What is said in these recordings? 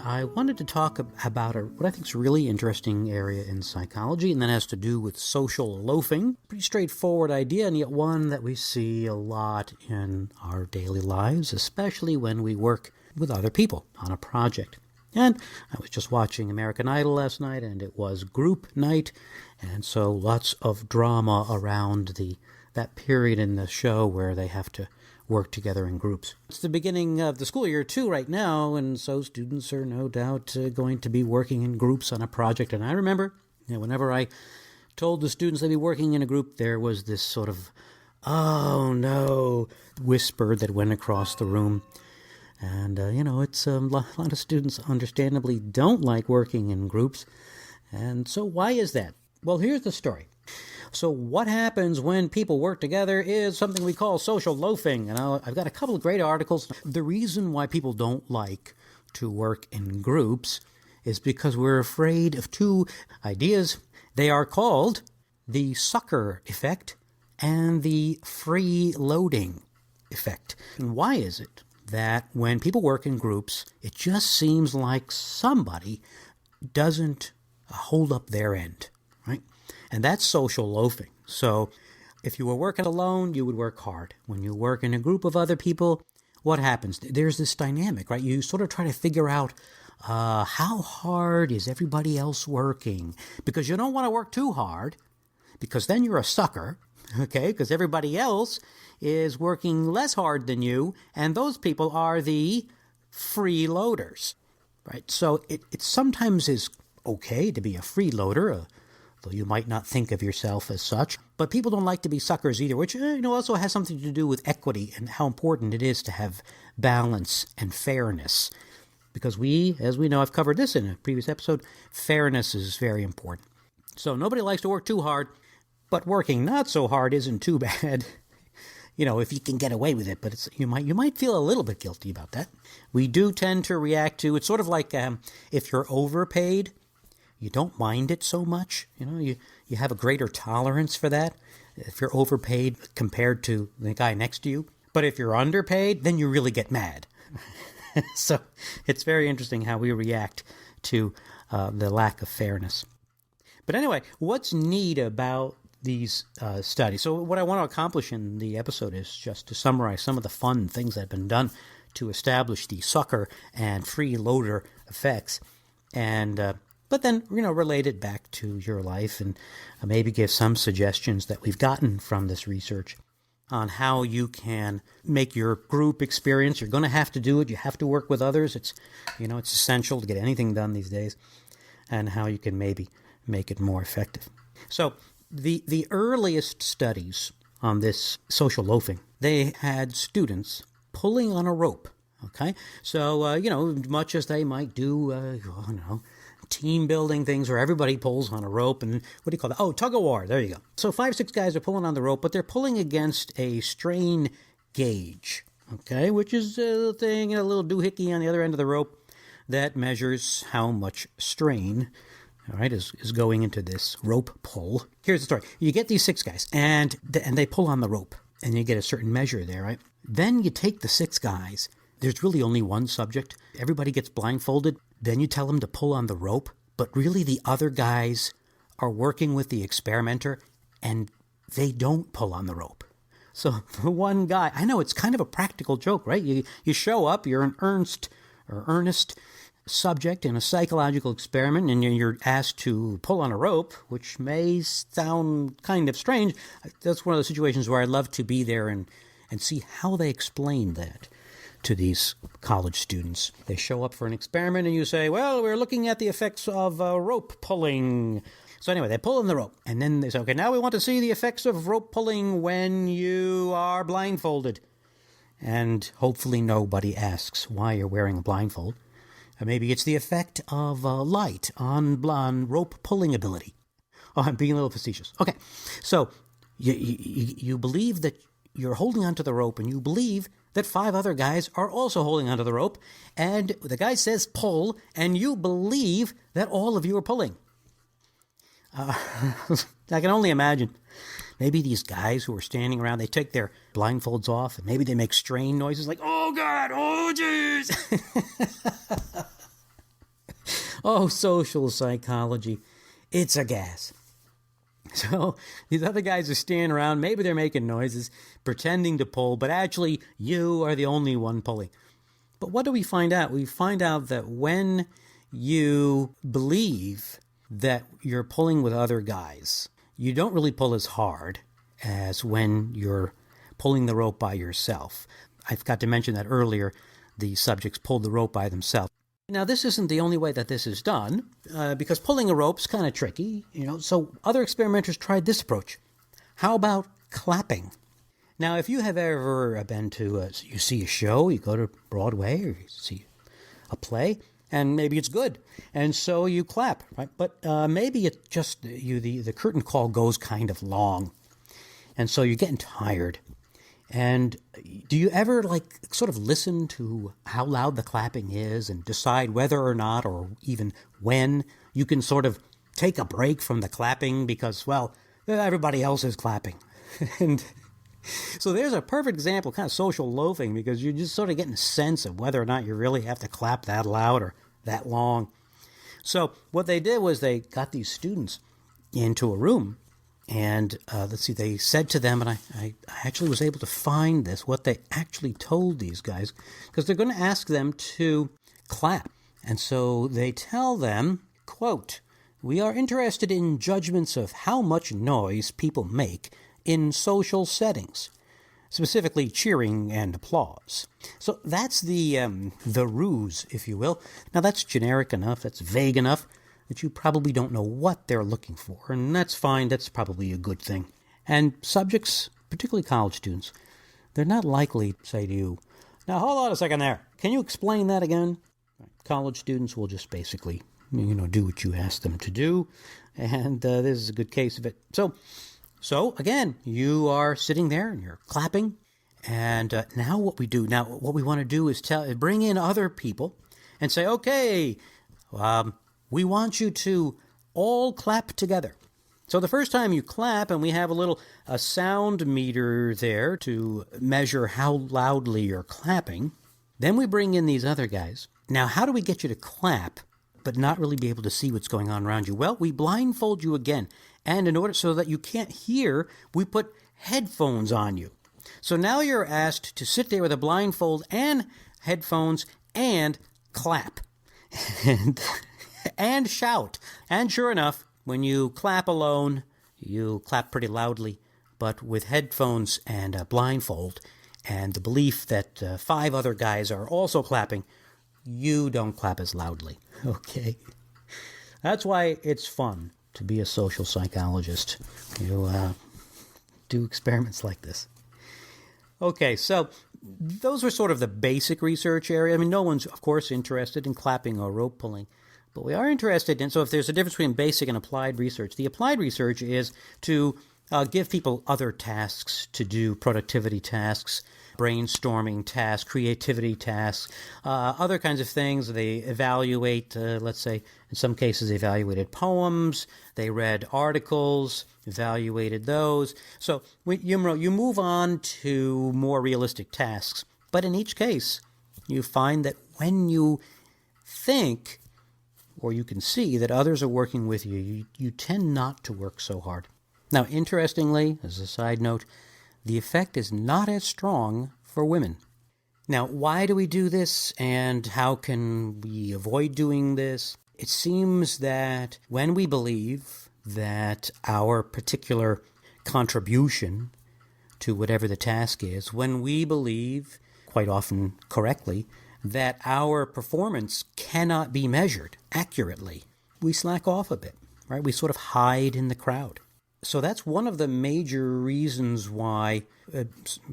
I wanted to talk about what I think is a really interesting area in psychology, and that has to do with social loafing. Pretty straightforward idea, and yet one that we see a lot in our daily lives, especially when we work with other people on a project. And I was just watching American Idol last night, and it was group night, and so lots of drama around that period in the show where they have to work together in groups. It's the beginning of the school year, too, right now, and so students are no doubt going to be working in groups on a project. And I remember, whenever I told the students they'd be working in a group, there was this sort of, oh no, whisper that went across the room. And, it's a lot of students understandably don't like working in groups. And so why is that? Well, here's the story. So what happens when people work together is something we call social loafing. And I've got a couple of great articles. The reason why people don't like to work in groups is because we're afraid of two ideas. They are called the sucker effect and the freeloading effect. And why is it that when people work in groups, it just seems like somebody doesn't hold up their end, right? And that's social loafing. So if you were working alone, you would work hard. When you work in a group of other people, what happens? There's this dynamic, right? You sort of try to figure out how hard is everybody else working? Because you don't want to work too hard, because then you're a sucker, okay? Because everybody else is working less hard than you, and those people are the freeloaders, right? So it sometimes is okay to be a freeloader, though you might not think of yourself as such. But people don't like to be suckers either, which also has something to do with equity and how important it is to have balance and fairness. Because as we know, I've covered this in a previous episode, fairness is very important. So nobody likes to work too hard, but working not so hard isn't too bad. If you can get away with it, but you might feel a little bit guilty about that. We do tend to react to, it's sort of like if you're overpaid, you don't mind it so much. You have a greater tolerance for that if you're overpaid compared to the guy next to you. But if you're underpaid, then you really get mad. So it's very interesting how we react to the lack of fairness. But anyway, what's neat about these studies? So what I want to accomplish in the episode is just to summarize some of the fun things that have been done to establish the sucker and freeloader effects, and but then, relate it back to your life and maybe give some suggestions that we've gotten from this research on how you can make your group experience. You're going to have to do it. You have to work with others. It's essential to get anything done these days, and how you can maybe make it more effective. So the earliest studies on this social loafing, they had students pulling on a rope. Okay, so much as they might do, team building things where everybody pulls on a rope, and what do you call that? Oh, tug of war. There you go. So 5-6 guys are pulling on the rope, but they're pulling against a strain gauge, okay, which is a thing, a little doohickey on the other end of the rope that measures how much strain, all right, is going into this rope pull. Here's the story. You get these 6 guys, and they pull on the rope, and you get a certain measure there, right? Then you take the 6 guys. There's really only one subject. Everybody gets blindfolded. Then you tell them to pull on the rope, but really the other guys are working with the experimenter, and they don't pull on the rope. So the one guy, I know it's kind of a practical joke, right? You show up, you're an earnest subject in a psychological experiment, and you're asked to pull on a rope, which may sound kind of strange. That's one of those situations where I'd love to be there and see how they explain that to these college students. They show up for an experiment and you say, well, we're looking at the effects of rope pulling. So anyway, they pull on the rope, and then they say, okay, now we want to see the effects of rope pulling when you are blindfolded. And hopefully nobody asks why you're wearing a blindfold. Or maybe it's the effect of light on rope pulling ability. Oh, I'm being a little facetious. Okay, so you believe that you're holding onto the rope, and you believe that 5 other guys are also holding onto the rope, and the guy says pull, and you believe that all of you are pulling. I can only imagine. Maybe these guys who are standing around, they take their blindfolds off, and maybe they make strain noises like, oh God, oh jeez. Oh, social psychology. It's a gas. So these other guys are standing around, maybe they're making noises, pretending to pull, but actually you are the only one pulling. But what do we find out? We find out that when you believe that you're pulling with other guys, you don't really pull as hard as when you're pulling the rope by yourself. I forgot to mention that earlier. The subjects pulled the rope by themselves. Now, this isn't the only way that this is done, because pulling a rope is kind of tricky, so other experimenters tried this approach. How about clapping? Now, if you have ever been to, you see a show, you go to Broadway, or you see a play, and maybe it's good, and so you clap, right? But maybe it's just the curtain call goes kind of long, and so you're getting tired. And do you ever sort of listen to how loud the clapping is and decide whether or not, or even when, you can sort of take a break from the clapping because, well, everybody else is clapping? And so there's a perfect example, kind of social loafing, because you're just sort of getting a sense of whether or not you really have to clap that loud or that long. So what they did was they got these students into a room. And they said to them, and I actually was able to find this, what they actually told these guys, because they're going to ask them to clap. And so they tell them, quote, "We are interested in judgments of how much noise people make in social settings, specifically cheering and applause." So that's the ruse, if you will. Now that's generic enough, that's vague enough that you probably don't know what they're looking for, and that's fine, that's probably a good thing. And subjects, particularly college students, they're not likely to say to you, "Now hold on a second there, can you explain that again?" College students will just basically, do what you ask them to do, and this is a good case of it. So again, you are sitting there and you're clapping, and now what we want to do is bring in other people and say, "Okay, we want you to all clap together." So the first time you clap, and we have a sound meter there to measure how loudly you're clapping, then we bring in these other guys. Now, how do we get you to clap but not really be able to see what's going on around you? Well, we blindfold you again. And in order so that you can't hear, we put headphones on you. So now you're asked to sit there with a blindfold and headphones and clap. And shout. And sure enough, when you clap alone, you clap pretty loudly, but with headphones and a blindfold and the belief that 5 other guys are also clapping, you don't clap as loudly. Okay? That's why it's fun to be a social psychologist. You do experiments like this. Okay, so those were sort of the basic research area. I mean, no one's, of course, interested in clapping or rope pulling. But we are interested in, so if there's a difference between basic and applied research, the applied research is to give people other tasks to do, productivity tasks, brainstorming tasks, creativity tasks, other kinds of things. They evaluate, let's say, in some cases, they evaluated poems, they read articles, evaluated those. So you move on to more realistic tasks. But in each case, you find that when you think, or you can see that others are working with you, you tend not to work so hard. Now, interestingly, as a side note, the effect is not as strong for women. Now, why do we do this, and how can we avoid doing this? It seems that when we believe that our particular contribution to whatever the task is, when we believe, quite often correctly, that our performance cannot be measured accurately, we slack off a bit, right? We sort of hide in the crowd. So that's one of the major reasons why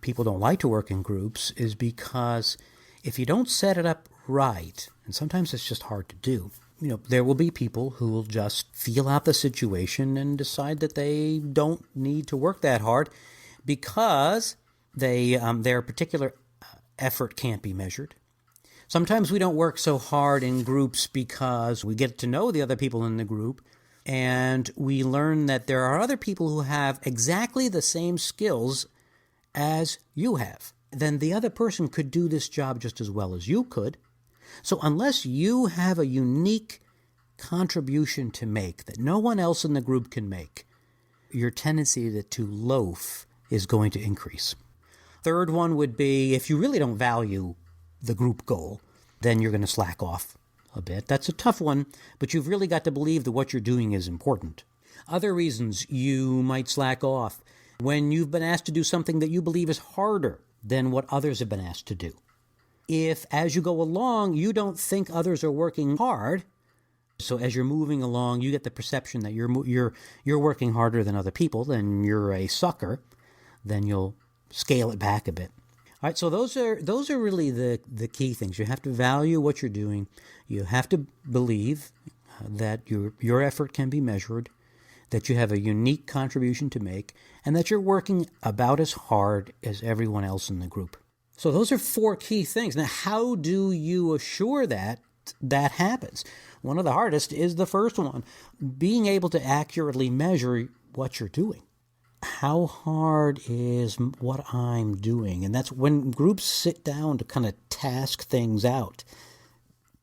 people don't like to work in groups, is because if you don't set it up right, and sometimes it's just hard to do, there will be people who will just feel out the situation and decide that they don't need to work that hard because their particular effort can't be measured. Sometimes we don't work so hard in groups because we get to know the other people in the group, and we learn that there are other people who have exactly the same skills as you have. Then the other person could do this job just as well as you could. So unless you have a unique contribution to make that no one else in the group can make, your tendency to loaf is going to increase. Third one would be if you really don't value the group goal, then you're going to slack off a bit. That's a tough one, but you've really got to believe that what you're doing is important. Other reasons you might slack off: when you've been asked to do something that you believe is harder than what others have been asked to do. If, as you go along, you don't think others are working hard, so as you're moving along, you get the perception that you're working harder than other people, then you're a sucker, then you'll scale it back a bit. All right, so those are really the key things. You have to value what you're doing. You have to believe that your effort can be measured, that you have a unique contribution to make, and that you're working about as hard as everyone else in the group. So those are 4 key things. Now, how do you assure that happens? One of the hardest is the first one, being able to accurately measure what you're doing. How hard is what I'm doing? And that's when groups sit down to kind of task things out.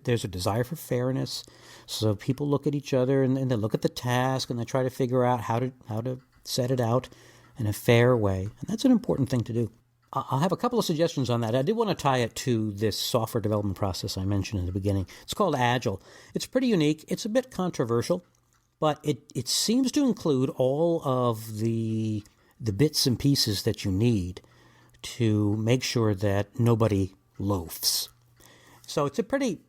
There's a desire for fairness, so people look at each other and they look at the task and they try to figure out how to set it out in a fair way. And that's an important thing to do. I'll have a couple of suggestions on that. I did want to tie it to this software development process I mentioned in the beginning. It's called Agile. It's pretty unique. It's a bit controversial, but it seems to include all of the bits and pieces that you need to make sure that nobody loafs. So it's a pretty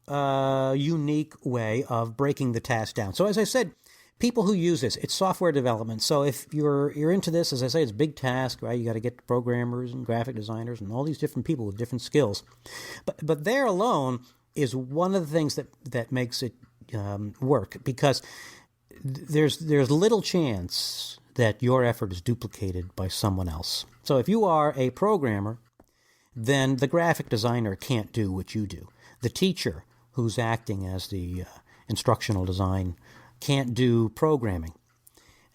unique way of breaking the task down. So as I said, people who use this, it's software development. So if you're into this, as I say, it's a big task, right? You got to get programmers and graphic designers and all these different people with different skills. But there alone is one of the things that makes it work, because there's little chance that your effort is duplicated by someone else. So if you are a programmer, then the graphic designer can't do what you do. The teacher who's acting as the instructional design can't do programming,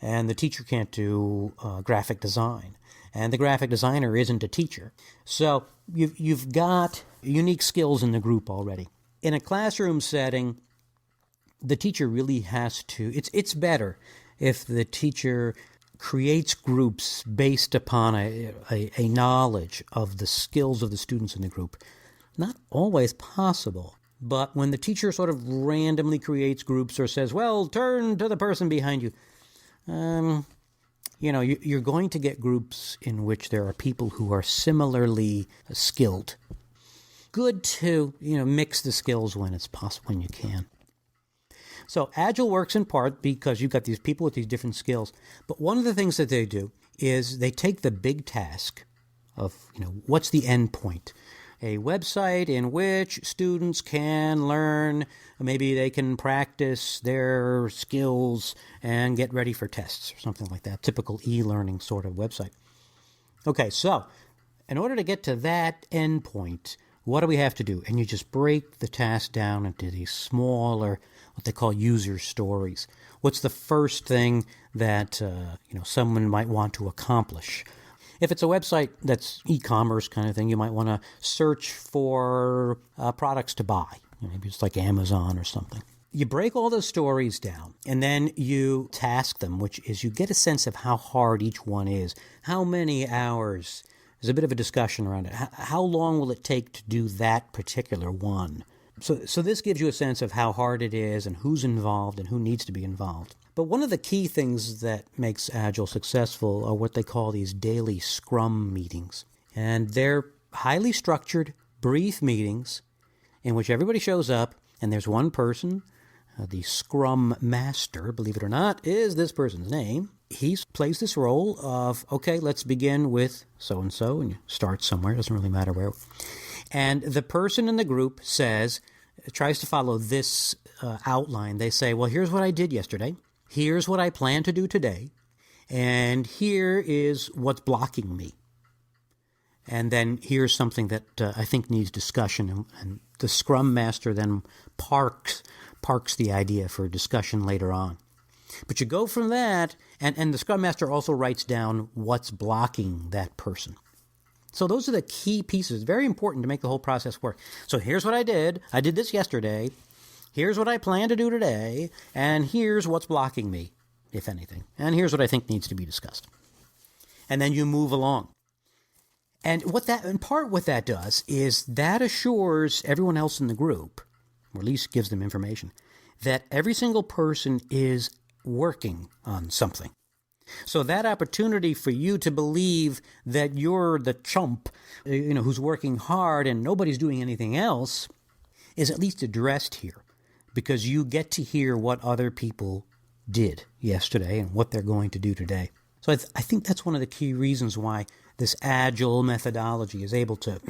and the teacher can't do graphic design, and the graphic designer isn't a teacher. So you've got unique skills in the group already. In a classroom setting, the teacher really has to, it's better if the teacher creates groups based upon a knowledge of the skills of the students in the group. Not always possible, but when the teacher sort of randomly creates groups or says, well, turn to the person behind you, you're going to get groups in which there are people who are similarly skilled. Good to, mix the skills when it's possible, when you can. So Agile works in part because you've got these people with these different skills. But one of the things that they do is they take the big task of, what's the end point? A website in which students can learn, maybe they can practice their skills and get ready for tests or something like that. Typical e-learning sort of website. Okay, so in order to get to that end point, what do we have to do? And you just break the task down into these smaller, what they call user stories. What's the first thing that someone might want to accomplish? If it's a website that's e-commerce kind of thing, you might want to search for products to buy. Maybe it's like Amazon or something. You break all those stories down, and then you task them, which is you get a sense of how hard each one is. How many hours? There's a bit of a discussion around it. How long will it take to do that particular one? So this gives you a sense of how hard it is and who's involved and who needs to be involved. But one of the key things that makes Agile successful are what they call these daily Scrum meetings. And they're highly structured, brief meetings in which everybody shows up, and there's one person, the Scrum Master, believe it or not, is this person's name. He plays this role of, okay, let's begin with so-and-so, and you start somewhere, doesn't really matter where. And the person in the group tries to follow this outline. They say, well, here's what I did yesterday. Here's what I plan to do today. And here is what's blocking me. And then here's something that I think needs discussion. And the Scrum Master then parks the idea for discussion later on. But you go from that, and the Scrum Master also writes down what's blocking that person. So those are the key pieces. Very important to make the whole process work. So here's what I did. I did this yesterday. Here's what I plan to do today, and here's what's blocking me, if anything. And here's what I think needs to be discussed. And then you move along. And what that does is that assures everyone else in the group, or at least gives them information, that every single person is working on something. So that opportunity for you to believe that you're the chump, who's working hard and nobody's doing anything else, is at least addressed here, because you get to hear what other people did yesterday and what they're going to do today. So I think that's one of the key reasons why this Agile methodology is able to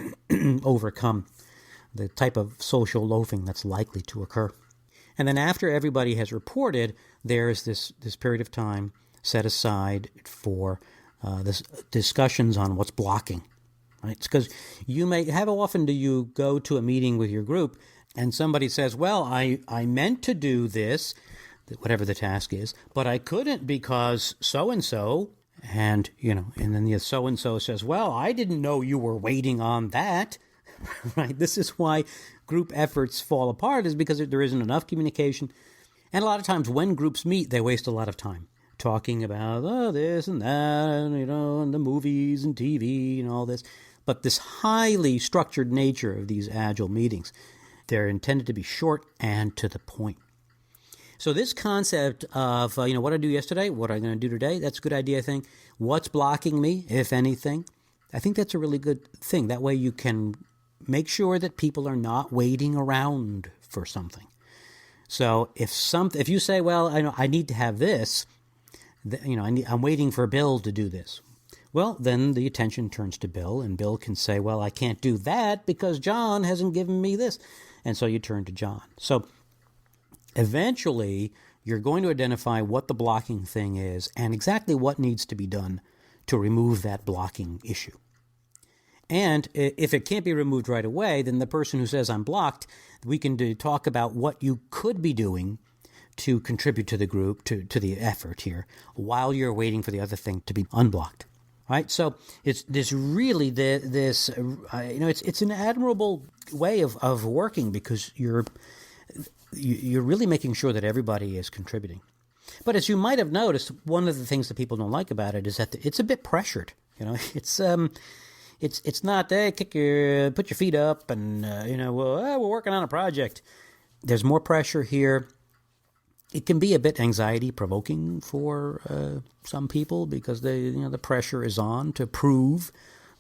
overcome the type of social loafing that's likely to occur. And then after everybody has reported, there's this period of time set aside for this discussions on what's blocking. Right? It's because how often do you go to a meeting with your group and somebody says, well, I meant to do this, whatever the task is, but I couldn't because so-and-so, and then the so-and-so says, well, I didn't know you were waiting on that, right? This is why group efforts fall apart, is because there isn't enough communication. And a lot of times when groups meet, they waste a lot of time talking about this and that, and the movies and TV and all this. But this highly structured nature of these Agile meetings, they're intended to be short and to the point. So this concept of, what I do yesterday, what I'm going to do today, that's a good idea, I think. What's blocking me, if anything? I think that's a really good thing. That way you can make sure that people are not waiting around for something. So if you say, well, I need to have this, I'm waiting for Bill to do this. Well, then the attention turns to Bill, and Bill can say, well, I can't do that because John hasn't given me this. And so you turn to John. So eventually, you're going to identify what the blocking thing is and exactly what needs to be done to remove that blocking issue. And if it can't be removed right away, then the person who says, I'm blocked, we can talk about what you could be doing to contribute to the group, to the effort here, while you're waiting for the other thing to be unblocked. Right? So it's it's an admirable way of working, because you're really making sure that everybody is contributing. But as you might have noticed, one of the things that people don't like about it is that it's a bit pressured. It's not, hey, put your feet up and we're working on a project. There's more pressure here. It can be a bit anxiety provoking for some people, because the pressure is on to prove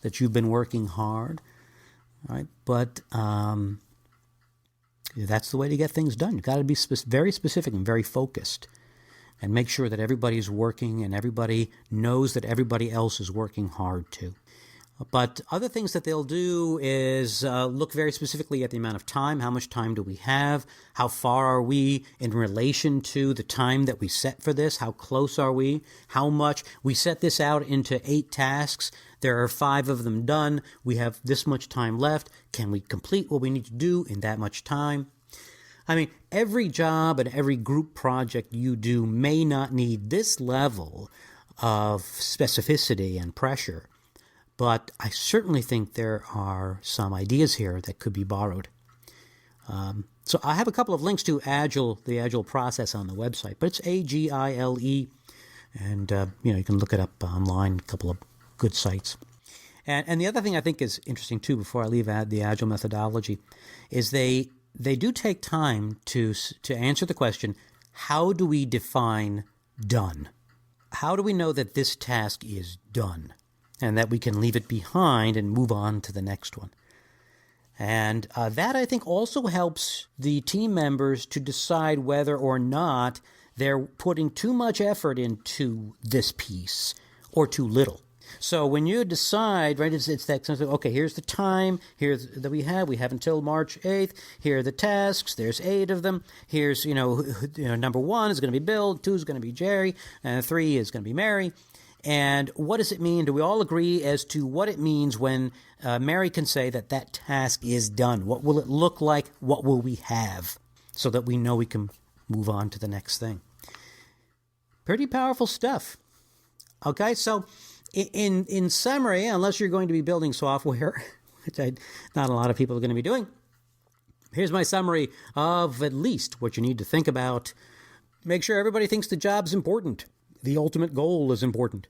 that you've been working hard, right? But that's the way to get things done. You've got to be very specific and very focused, and make sure that everybody's working and everybody knows that everybody else is working hard too. But other things that they'll do is look very specifically at the amount of time. How much time do we have? How far are we in relation to the time that we set for this? How close are we? How much? We set this out into 8 tasks. There are 5 of them done. We have this much time left. Can we complete what we need to do in that much time? I mean, every job and every group project you do may not need this level of specificity and pressure. But I certainly think there are some ideas here that could be borrowed. So I have a couple of links to the Agile process on the website, but it's Agile, and you can look it up online, a couple of good sites. And the other thing I think is interesting too, before I leave the Agile methodology, is they do take time to answer the question, how do we define done? How do we know that this task is done, and that we can leave it behind and move on to the next one? And that, I think, also helps the team members to decide whether or not they're putting too much effort into this piece or too little. So when you decide, right, it's that sense of, okay, here's the time that we have until March 8th. Here are the tasks. There's 8 of them. Here's, number 1 is going to be Bill, 2 is going to be Jerry, and 3 is going to be Mary. And what does it mean? Do we all agree as to what it means when Mary can say that task is done? What will it look like? What will we have? So that we know we can move on to the next thing. Pretty powerful stuff. Okay, so in summary, unless you're going to be building software, which not a lot of people are going to be doing, Here's my summary of at least what you need to think about. Make sure everybody thinks the job's important. The ultimate goal is important.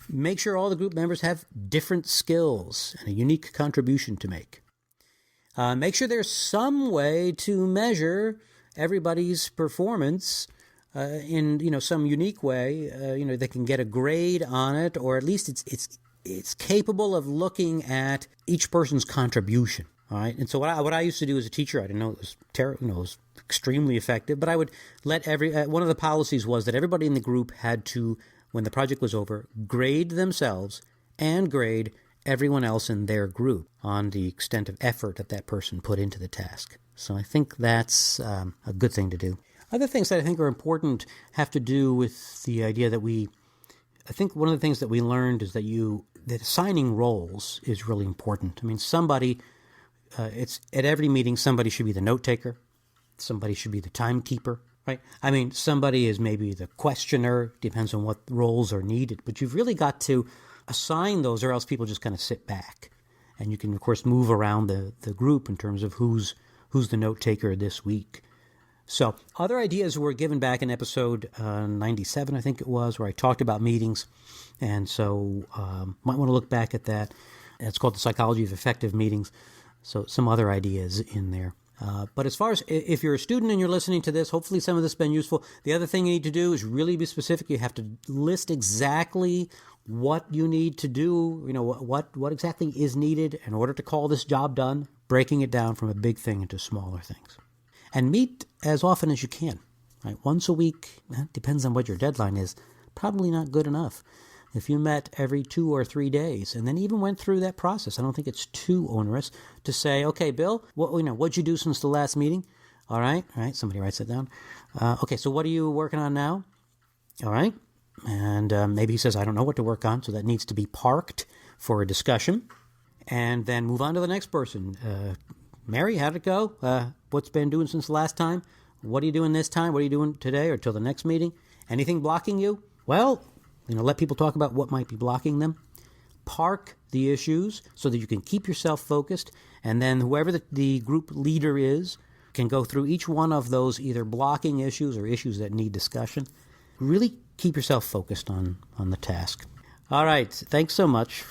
Make sure all the group members have different skills and a unique contribution to make. Make sure there's some way to measure everybody's performance in some unique way. They can get a grade on it, or at least it's capable of looking at each person's contribution. All right, and so what I used to do as a teacher, I didn't know it was terrible. It was extremely effective, but I would let one of the policies was that everybody in the group had to, when the project was over, grade themselves and grade everyone else in their group on the extent of effort that person put into the task. So I think that's a good thing to do. Other things that I think are important have to do with the idea that I think one of the things that we learned is that assigning roles is really important. I mean, it's at every meeting, somebody should be the note taker. Somebody should be the timekeeper, right? I mean, somebody is maybe the questioner, depends on what roles are needed, but you've really got to assign those, or else people just kind of sit back. And you can, of course, move around the group in terms of who's the note taker this week. So other ideas were given back in episode 97, I think it was, where I talked about meetings. And so might want to look back at that. It's called The Psychology of Effective Meetings. So some other ideas in there. But as far as if you're a student and you're listening to this, hopefully some of this has been useful. The other thing you need to do is really be specific. You have to list exactly what you need to do, what exactly is needed in order to call this job done, breaking it down from a big thing into smaller things. And meet as often as you can. Right? Once a week, depends on what your deadline is, probably not good enough. If you met every 2 or 3 days and then even went through that process, I don't think it's too onerous to say, okay, Bill, what'd you do since the last meeting? All right, somebody writes that down. Okay, so what are you working on now? All right, and maybe he says, I don't know what to work on, so that needs to be parked for a discussion. And then move on to the next person. Mary, how'd it go? What's been doing since the last time? What are you doing this time? What are you doing today or till the next meeting? Anything blocking you? Well, let people talk about what might be blocking them. Park the issues so that you can keep yourself focused, and then whoever the group leader is can go through each one of those either blocking issues or issues that need discussion. Really keep yourself focused on the task. All right, thanks so much.